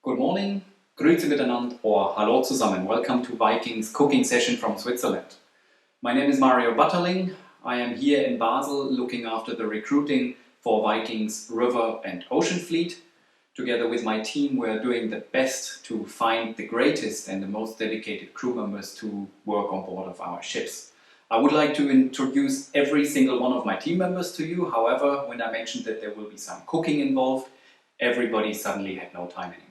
Good morning, Grüezi miteinander or Hallo zusammen. Welcome to Viking's cooking session from Switzerland. My name is Butterling. I am here in Basel looking after the recruiting for Viking's river and ocean fleet. Together with my team we're doing the best to find the greatest and the most dedicated crew members to work on board of our ships. I would like to introduce every single one of my team members to you. However, when I mentioned that there will be some cooking involved, everybody suddenly had no time anymore.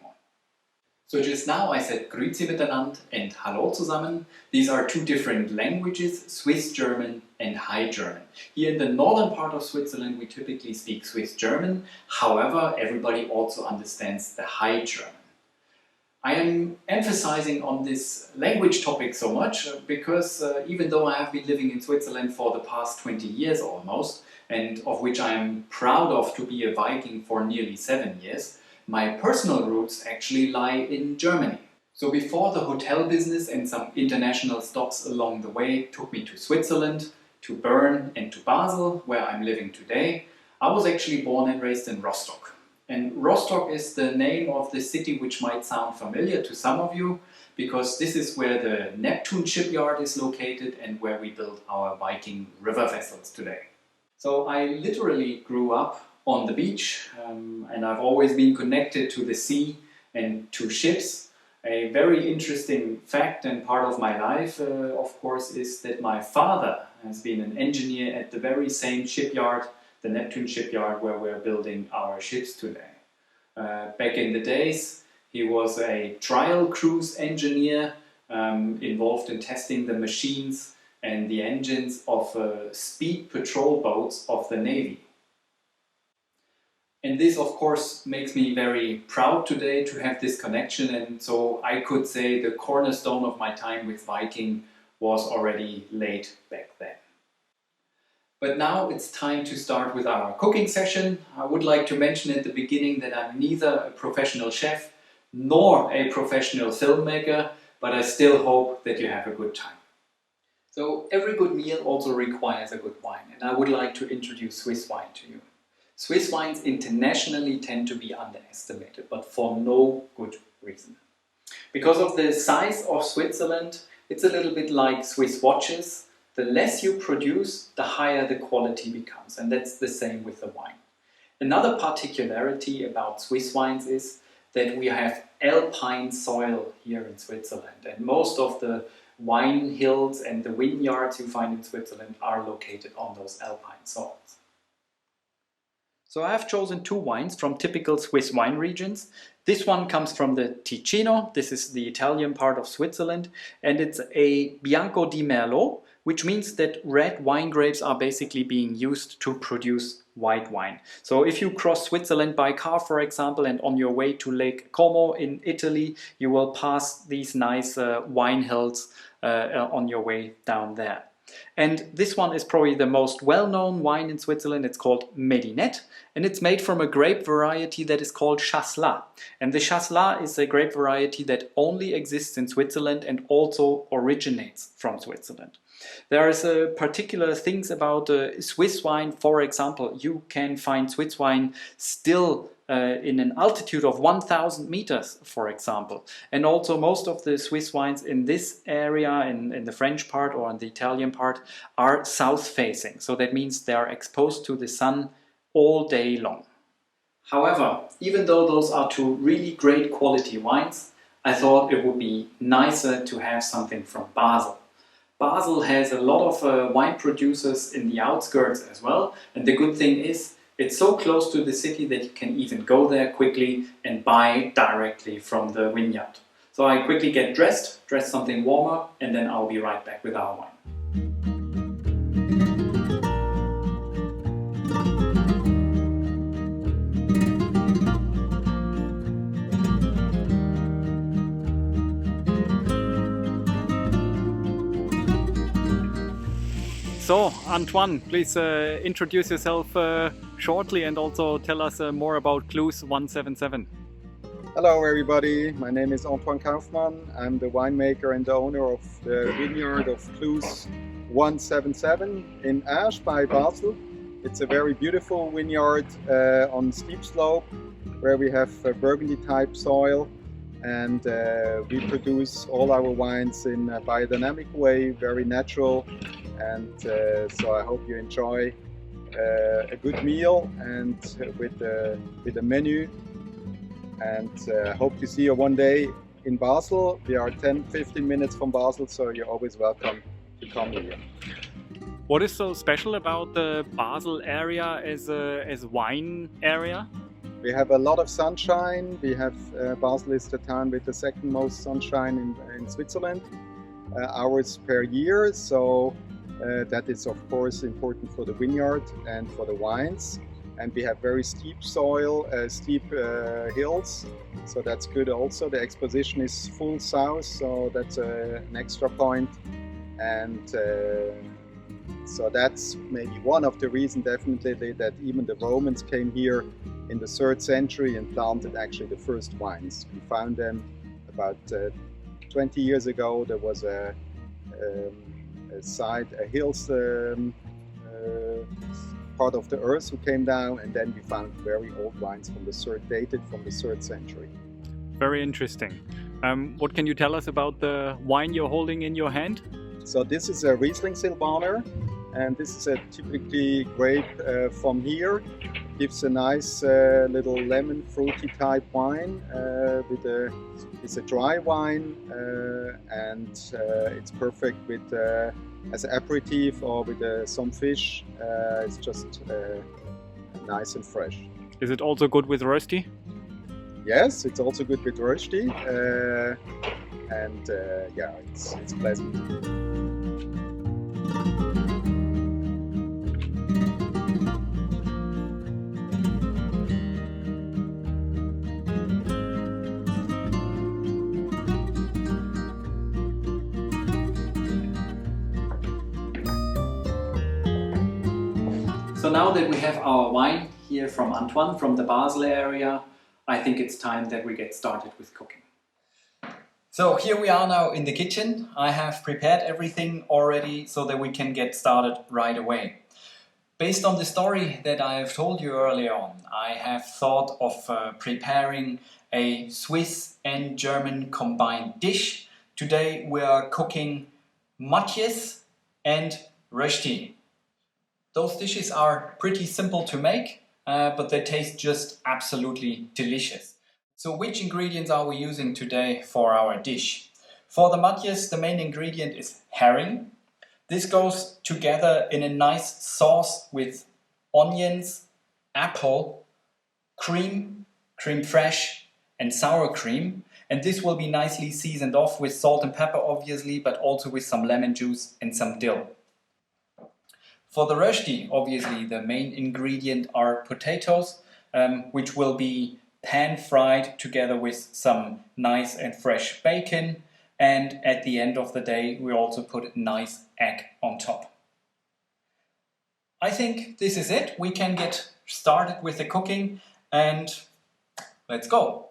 So just now I said Grüezi miteinander and Hallo zusammen. These are two different languages, Swiss German and High German. Here in the northern part of Switzerland we typically speak Swiss German. However, everybody also understands the High German. I am emphasizing on this language topic so much because even though I have been living in Switzerland for the past 20 years almost, and of which I am proud of to be a Viking for nearly 7 years, my personal roots actually lie in Germany. So before the hotel business and some international stops along the way took me to Switzerland, to Bern and to Basel, where I'm living today, I was actually born and raised in Rostock. And Rostock is the name of the city which might sound familiar to some of you, because this is where the Neptune shipyard is located and where we build our Viking river vessels today. So I literally grew up on the beach and I've always been connected to the sea and to ships. A very interesting fact and part of my life, of course, is that my father has been an engineer at the very same shipyard, the Neptune shipyard, where we're building our ships today. Back in the days, he was a trial cruise engineer involved in testing the machines and the engines of speed patrol boats of the Navy. And this, of course, makes me very proud today to have this connection, and so I could say the cornerstone of my time with Viking was already laid back then. But now it's time to start with our cooking session. I would like to mention at the beginning that I'm neither a professional chef nor a professional filmmaker, but I still hope that you have a good time. So every good meal also requires a good wine, and I would like to introduce Swiss wine to you. Swiss wines internationally tend to be underestimated, but for no good reason. Because of the size of Switzerland, it's a little bit like Swiss watches. The less you produce, the higher the quality becomes, and that's the same with the wine. Another particularity about Swiss wines is that we have alpine soil here in Switzerland, and most of the wine hills and the vineyards you find in Switzerland are located on those alpine soils. So I have chosen two wines from typical Swiss wine regions. This one comes from the Ticino, this is the Italian part of Switzerland, and it's a Bianco di Merlot, which means that red wine grapes are basically being used to produce white wine. So if you cross Switzerland by car, for example, and on your way to Lake Como in Italy, you will pass these nice wine hills on your way down there. And this one is probably the most well-known wine in Switzerland. It's called Medinette, and it's made from a grape variety that is called Chasselas. And the Chasselas is a grape variety that only exists in Switzerland and also originates from Switzerland. There is particular things about Swiss wine. For example, you can find Swiss wine still in an altitude of 1,000 meters, for example. And also most of the Swiss wines in this area, in the French part or in the Italian part, are south-facing. So that means they are exposed to the sun all day long. However, even though those are two really great quality wines, I thought it would be nicer to have something from Basel. Basel has a lot of wine producers in the outskirts as well, and the good thing is it's so close to the city that you can even go there quickly and buy directly from the vineyard. So I quickly get dress something warmer, and then I'll be right back with our wine. So, Antoine, please introduce yourself shortly and also tell us more about Clues 177. Hello everybody, my name is Antoine Kaufmann. I'm the winemaker and the owner of the vineyard of Clues 177 in Asch by Basel. It's a very beautiful vineyard on steep slope where we have Burgundy type soil and we produce all our wines in a biodynamic way, very natural, and so I hope you enjoy a good meal and with a menu, and hope to see you one day in Basel. We are 10-15 minutes from Basel, so you're always welcome to come here. What is so special about the Basel area as a wine area? We have a lot of sunshine. We have Basel is the town with the second most sunshine in Switzerland, hours per year. So that is of course important for the vineyard and for the wines. And we have very steep soil, steep hills, so that's good also. The exposition is full south, so that's an extra point. And so that's maybe one of the reasons, definitely, that even the Romans came here in the 3rd century and planted actually the first wines. We found them about 20 years ago. There was a hills part of the earth who came down, and then we found very old wines from dated from the 3rd century. Very interesting. What can you tell us about the wine you're holding in your hand? So this is a Riesling Silvaner, and this is a typically grape from here. It gives a nice little lemon fruity type wine. It's a dry wine, and it's perfect with as an aperitif or with some fish. It's just nice and fresh. Is it also good with Rösti? Yes, it's also good with Rösti, and yeah, it's pleasant. So now that we have our wine here from Antoine, from the Basel area, I think it's time that we get started with cooking. So here we are now in the kitchen. I have prepared everything already so that we can get started right away. Based on the story that I have told you earlier on, I have thought of preparing a Swiss and German combined dish. Today we are cooking Matjes and Rösti. Those dishes are pretty simple to make, but they taste just absolutely delicious. So which ingredients are we using today for our dish? For the Matjes, the main ingredient is herring. This goes together in a nice sauce with onions, apple, cream fresh, and sour cream. And this will be nicely seasoned off with salt and pepper, obviously, but also with some lemon juice and some dill. For the Rösti, obviously, the main ingredient are potatoes, which will be pan-fried together with some nice and fresh bacon. And at the end of the day, we also put a nice egg on top. I think this is it. We can get started with the cooking and let's go.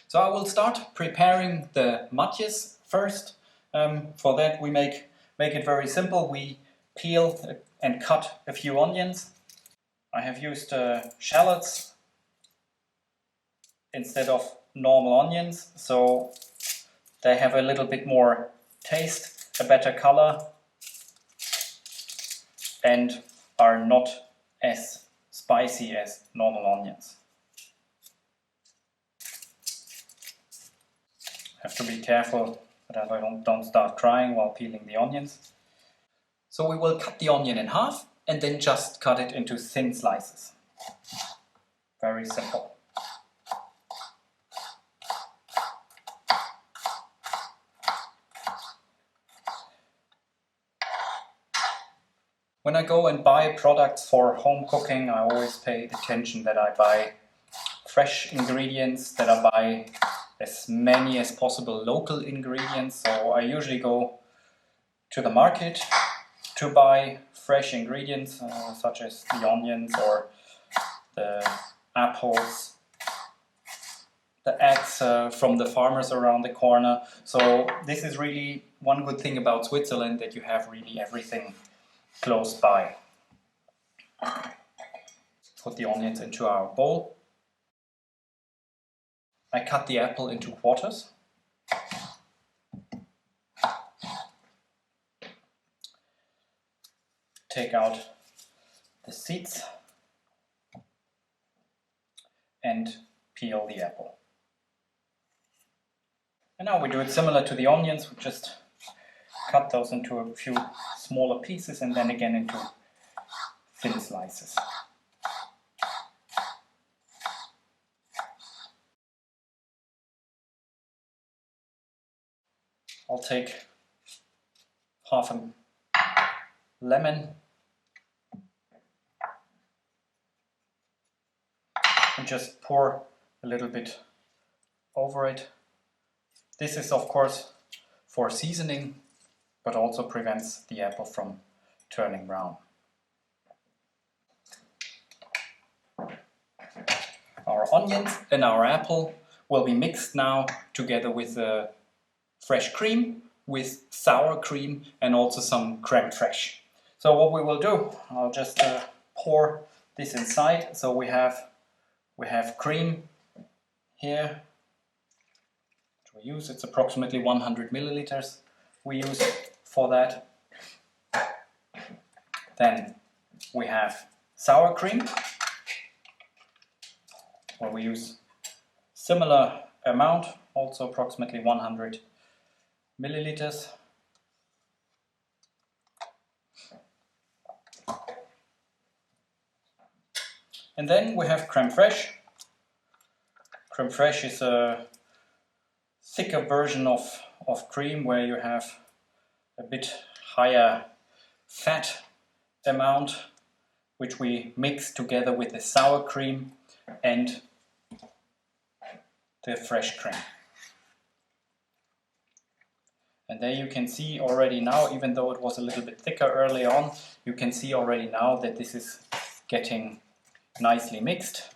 So I will start preparing the Matjes first. For that we make it very simple. We peel and cut a few onions. I have used shallots instead of normal onions, so they have a little bit more taste, a better color, and are not as spicy as normal onions. Have to be careful that I don't start crying while peeling the onions. So we will cut the onion in half and then just cut it into thin slices. Very simple. When I go and buy products for home cooking, I always pay attention that I buy fresh ingredients, that I buy as many as possible local ingredients. So I usually go to the market to buy fresh ingredients such as the onions or the apples, the eggs from the farmers around the corner. So this is really one good thing about Switzerland, that you have really everything close by. Put the onions into our bowl. I cut the apple into quarters. Take out the seeds and peel the apple. And now we do it similar to the onions. We just cut those into a few smaller pieces and then again into thin slices. I'll take half a lemon and just pour a little bit over it. This is of course for seasoning, but also prevents the apple from turning brown. Our onions and our apple will be mixed now together with the fresh cream, with sour cream and also some creme fraiche. So what we will do, I'll just pour this inside. So we have cream here. We use it's approximately 100 milliliters. We use for that. Then we have sour cream, where we use similar amount, also approximately 100 milliliters. And then we have creme fraiche. Creme fraiche is a thicker version of cream where you have a bit higher fat amount, which we mix together with the sour cream and the fresh cream. And there you can see already now, even though it was a little bit thicker early on, you can see already now that this is getting nicely mixed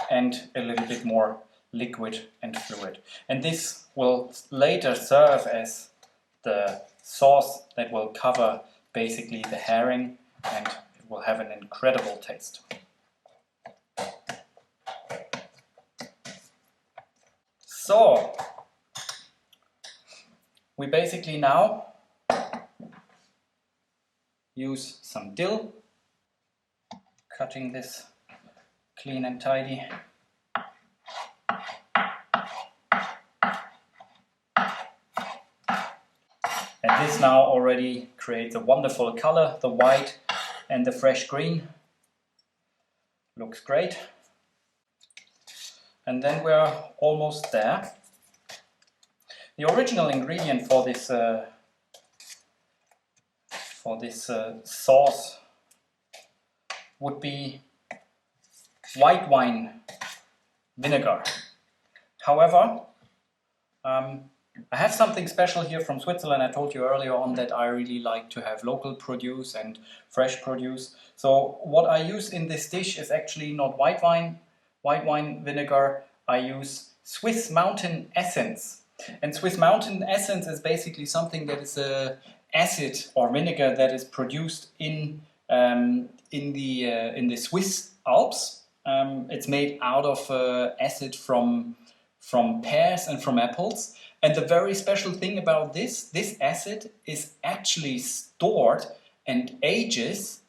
and a little bit more liquid and fluid. And this will later serve as the sauce that will cover basically the herring, and it will have an incredible taste. So we basically now use some dill, cutting this clean and tidy. And this now already creates a wonderful color. The white and the fresh green looks great. And then we're almost there. The original ingredient for this sauce would be white wine vinegar. However, I have something special here from Switzerland. I told you earlier on that I really like to have local produce and fresh produce. So what I use in this dish is actually not white wine vinegar. I use Swiss Mountain Essence. And Swiss Mountain Essence is basically something that is a acid or vinegar that is produced in the Swiss Alps. It's made out of acid from pears and from apples. And the very special thing about this acid is actually stored and ages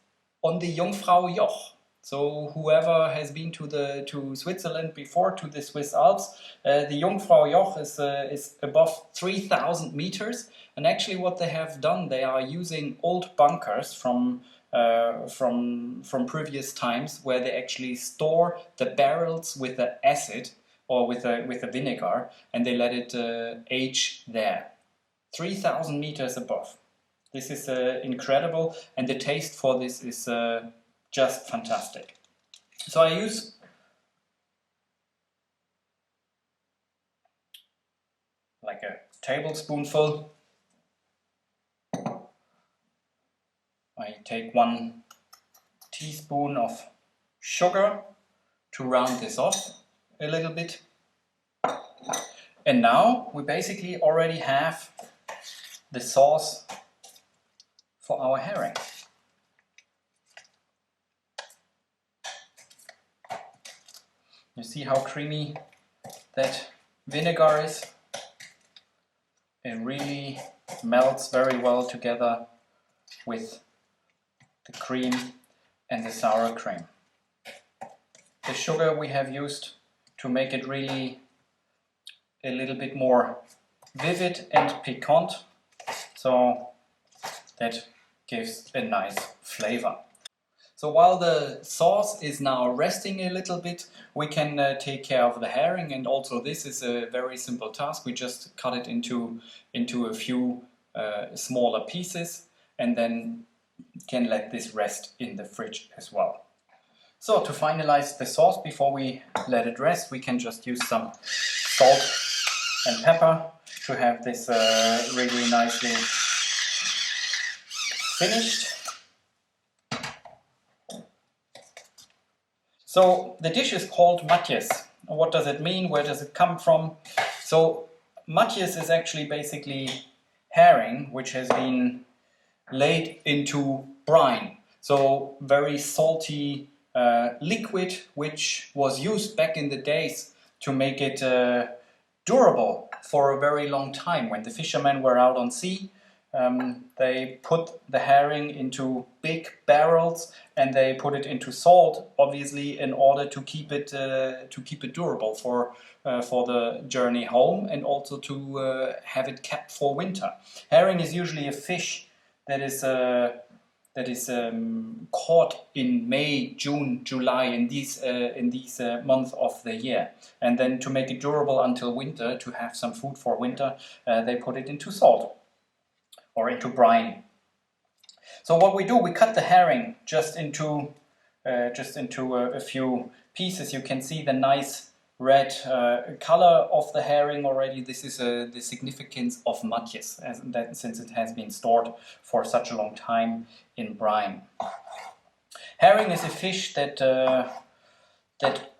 on the Jungfrau Joch. So whoever has been to Switzerland before, to the Swiss Alps, the Jungfrau Joch is above 3,000 meters. And actually what they have done, they are using old bunkers from previous times, where they actually store the barrels with the acid or with the vinegar, and they let it age there. 3,000 meters above. This is incredible, and the taste for this is just fantastic. So I use like a tablespoonful. I take 1 teaspoon of sugar to round this off a little bit. And now we basically already have the sauce for our herring. You see how creamy that vinegar is. It really melts very well together with the cream and the sour cream. The sugar we have used to make it really a little bit more vivid and piquant, so that gives a nice flavor. So while the sauce is now resting a little bit, we can take care of the herring, and also this is a very simple task. We just cut it into a few smaller pieces and then can let this rest in the fridge as well. So to finalize the sauce before we let it rest, we can just use some salt and pepper to have this really nicely finished. So the dish is called Matjes. What does it mean? Where does it come from? So Matjes is actually basically herring which has been laid into brine. So very salty liquid which was used back in the days to make it durable for a very long time. When the fishermen were out on sea, they put the herring into big barrels and they put it into salt, obviously, in order to keep it durable for the journey home, and also to have it kept for winter. Herring is usually a fish that is caught in May, June, July, in these months of the year, and then to make it durable until winter, to have some food for winter, they put it into salt or into brine. So what we do, we cut the herring just into a few pieces. You can see the nice red color of the herring already. This is the significance of Matjes, since it has been stored for such a long time in brine. Herring is a fish that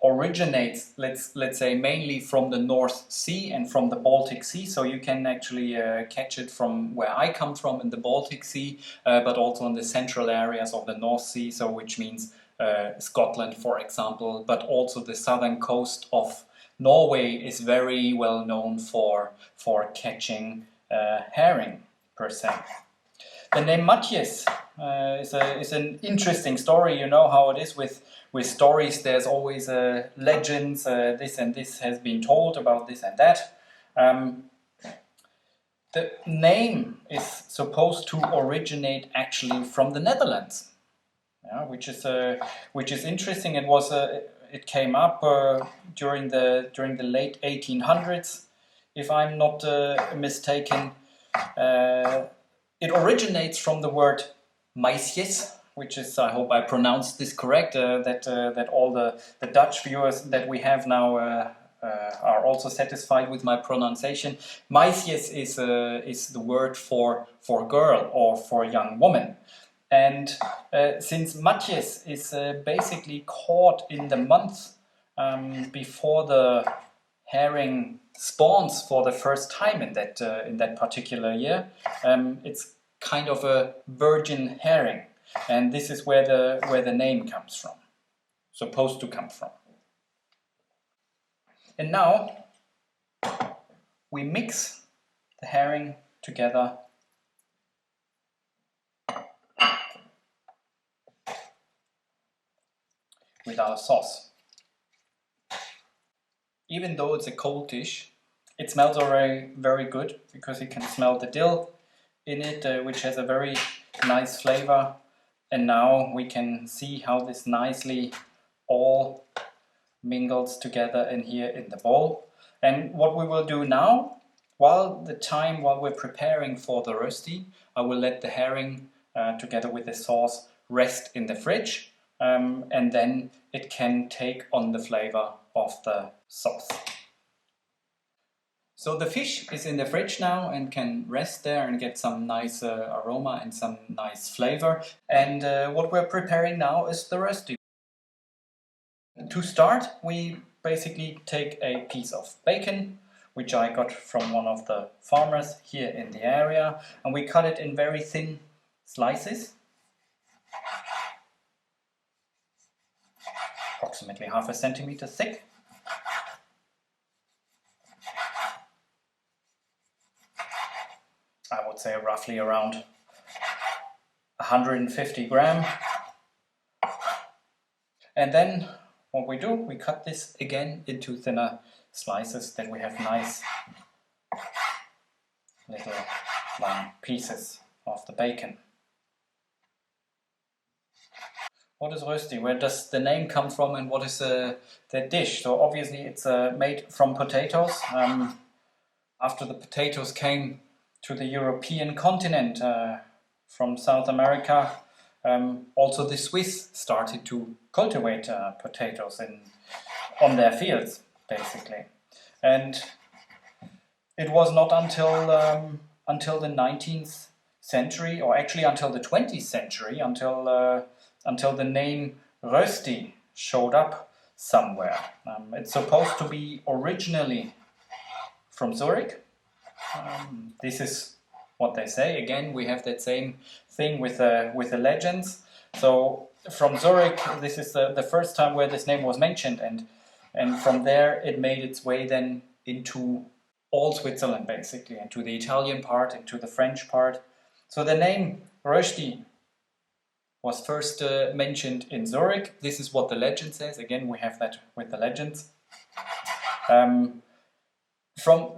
originates, let's say, mainly from the North Sea and from the Baltic Sea. So you can actually catch it from where I come from in the Baltic Sea, but also in the central areas of the North Sea, so which means Scotland, for example, but also the southern coast of Norway is very well known for catching herring per se. The name Matjes is an interesting story. You know how it is with stories. There's always legends. This and this has been told about this and that. The name is supposed to originate actually from the Netherlands, which is interesting. It came up during the late 1800s, if I'm not mistaken. It originates from the word Matjes, which is, I hope I pronounced this correct, that all the Dutch viewers that we have now are also satisfied with my pronunciation. Matjes is the word for girl or for young woman. And since Matjes is basically caught in the month before the herring spawns for the first time in that particular year, it's kind of a virgin herring, and this is where the name comes from, supposed to come from. And now we mix the herring together with our sauce. Even though it's a cold dish, it smells already very good, because you can smell the dill in it, which has a very nice flavor. And now we can see how this nicely all mingles together in here in the bowl. And what we will do now, while we're preparing for the Rösti, I will let the herring together with the sauce rest in the fridge, and then it can take on the flavor of the sauce. So the fish is in the fridge now and can rest there and get some nice aroma and some nice flavor. And what we're preparing now is the Rösti. To start, we basically take a piece of bacon, which I got from one of the farmers here in the area, and we cut it in very thin slices, approximately 0.5 centimeter thick. I would say roughly around 150 gram. And then what we do, we cut this again into thinner slices, that we have nice little long pieces of the bacon. What is Rösti? Where does the name come from, and what is the dish? So obviously it's made from potatoes. After the potatoes came to the European continent from South America, also the Swiss started to cultivate potatoes on their fields, basically. And it was not until the 19th century, or actually until the 20th century, until the name Rösti showed up somewhere. It's supposed to be originally from Zurich. This is what they say. Again, we have that same thing with the legends. So from Zurich, this is the first time where this name was mentioned, and from there it made its way then into all Switzerland, basically, and to the Italian part and to the French part. So the name Rösti was first mentioned in Zurich. This is what the legend says. Again, we have that with the legends. From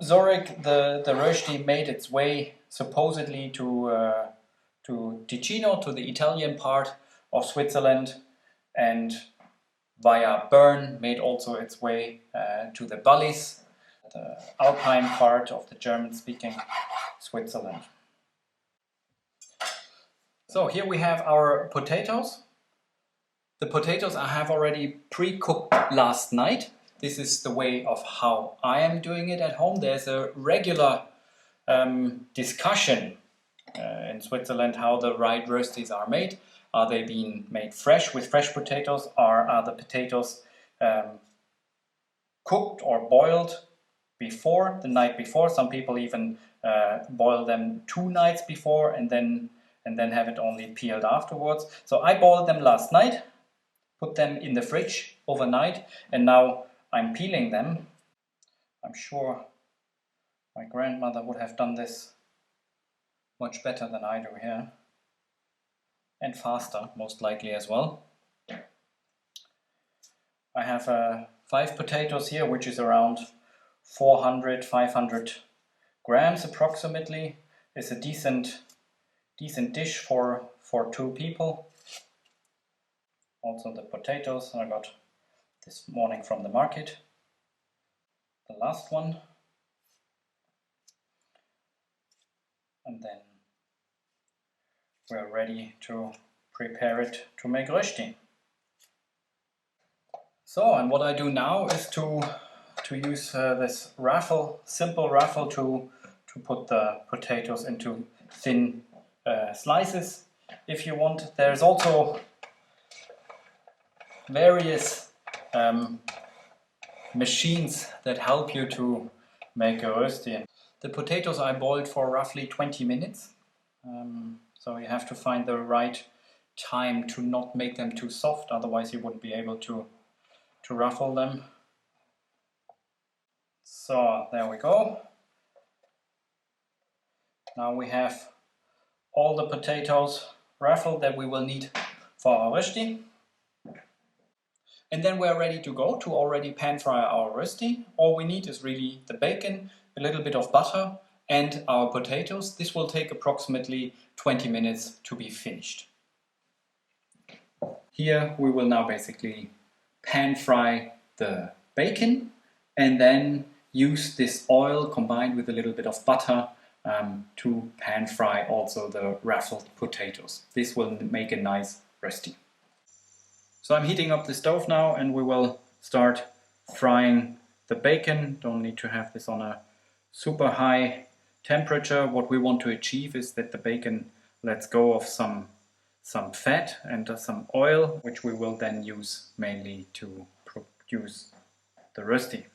Zurich, the Rösti made its way supposedly to Ticino, to the Italian part of Switzerland, and via Bern made also its way to the Wallis, the Alpine part of the German-speaking Switzerland. So here we have our potatoes. The potatoes I have already pre-cooked last night. This is the way of how I am doing it at home. There's a regular discussion in Switzerland how the right Röstis are made. Are they being made fresh with fresh potatoes, or are the potatoes cooked or boiled before, the night before? Some people even boil them 2 nights before and then have it only peeled afterwards. So I boiled them last night, put them in the fridge overnight, and now I'm peeling them. I'm sure my grandmother would have done this much better than I do here, and faster, most likely as well. I have 5 potatoes here, which is around 400-500 grams approximately. It's a decent dish for 2 people. Also the potatoes I got this morning from the market. The last one. And then we're ready to prepare it to make Rösti. So, and what I do now is to use this simple raffle to put the potatoes into thin slices. If you want, there's also various machines that help you to make a Rösti. The potatoes I boiled for roughly 20 minutes. So you have to find the right time to not make them too soft, otherwise you wouldn't be able to ruffle them. So there we go. Now we have all the potatoes ruffled that we will need for our Rösti. And then we're ready to go to already pan fry our Rösti. All we need is really the bacon, a little bit of butter, and our potatoes. This will take approximately 20 minutes to be finished. Here we will now basically pan fry the bacon and then use this oil combined with a little bit of butter to pan fry also the ruffled potatoes. This will make a nice Rösti. So I'm heating up the stove now and we will start frying the bacon. Don't need to have this on a super high temperature. What we want to achieve is that the bacon lets go of some fat and some oil, which we will then use mainly to produce the Rösti.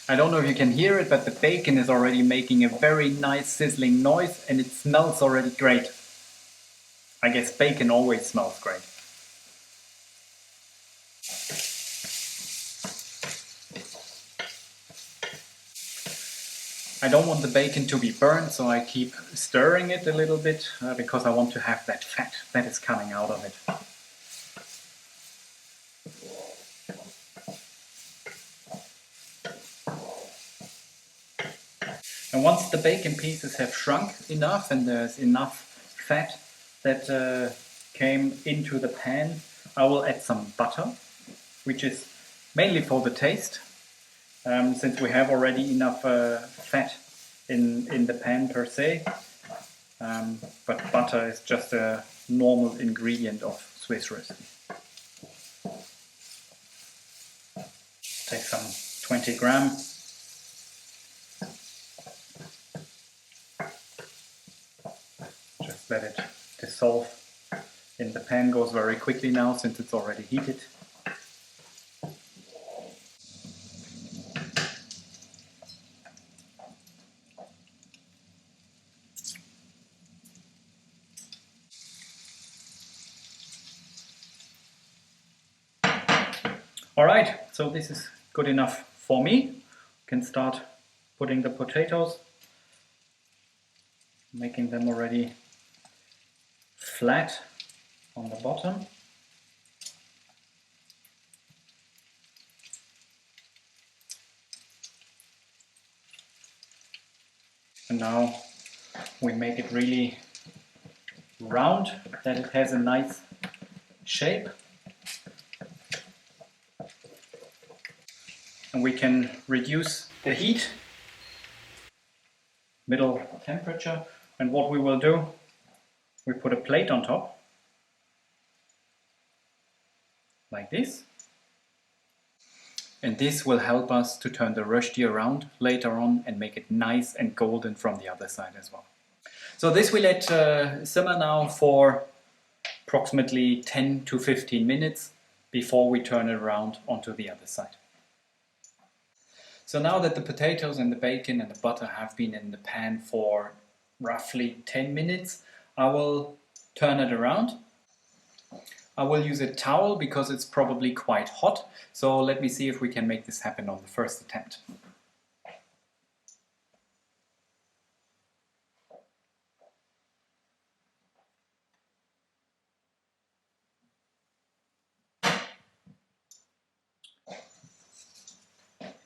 I don't know if you can hear it, but the bacon is already making a very nice sizzling noise and it smells already great. I guess bacon always smells great. I don't want the bacon to be burned, so I keep stirring it a little bit because I want to have that fat that is coming out of it. And once the bacon pieces have shrunk enough and there's enough fat that came into the pan, I will add some butter, which is mainly for the taste. Since we have already enough fat in the pan per se, but butter is just a normal ingredient of Swiss Rösti. Take some 20 gram. Just let it dissolve in the pan, goes very quickly now since it's already heated. Alright, so this is good enough for me. You can start putting the potatoes, making them already flat on the bottom. And now we make it really round, that it has a nice shape. And we can reduce the heat, middle temperature. And what we will do, we put a plate on top, like this. And this will help us to turn the Rösti around later on and make it nice and golden from the other side as well. So this we let simmer now for approximately 10 to 15 minutes before we turn it around onto the other side. So now that the potatoes and the bacon and the butter have been in the pan for roughly 10 minutes, I will turn it around. I will use a towel because it's probably quite hot. So let me see if we can make this happen on the first attempt.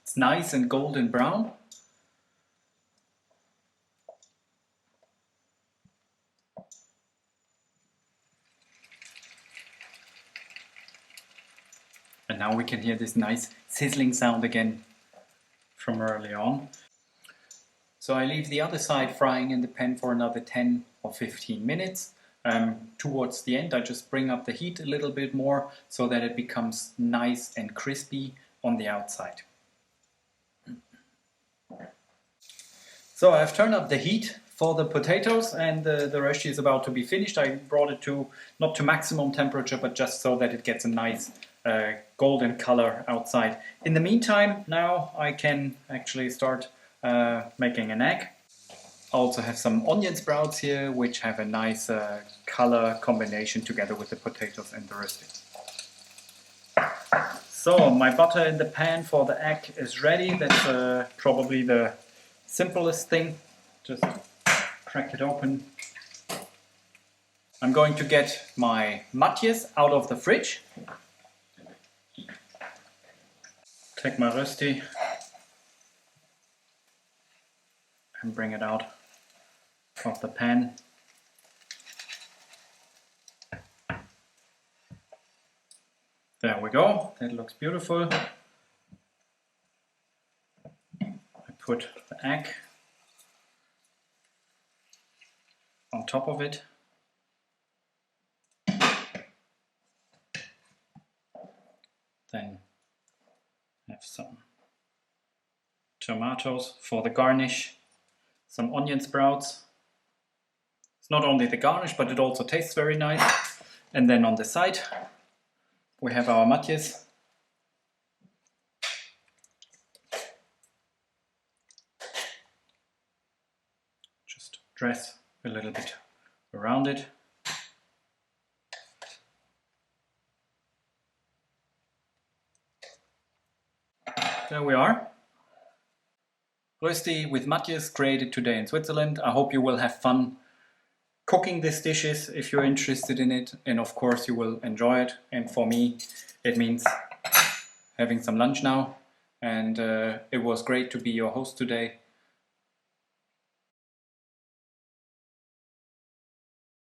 It's nice and golden brown. And now we can hear this nice sizzling sound again from early on. So I leave the other side frying in the pan for another 10 or 15 minutes. Towards the end I just bring up the heat a little bit more so that it becomes nice and crispy on the outside. So I've turned up the heat for the potatoes and the Rösti is about to be finished. I brought it to, not to maximum temperature, but just so that it gets a nice golden color outside. In the meantime, now I can actually start making an egg. I also have some onion sprouts here, which have a nice color combination together with the potatoes and the Rösti. So my butter in the pan for the egg is ready. That's probably the simplest thing. Just crack it open. I'm going to get my Matjes out of the fridge. Take my Rösti and bring it out of the pan. There we go, that looks beautiful. I put the egg on top of it. Then have some tomatoes for the garnish, some onion sprouts. It's not only the garnish, but it also tastes very nice. And then on the side, we have our Matjes. Just dress a little bit around it. There we are. Rösti with Matjes, created today in Switzerland. I hope you will have fun cooking these dishes if you're interested in it, and of course you will enjoy it. And for me, it means having some lunch now. And it was great to be your host today.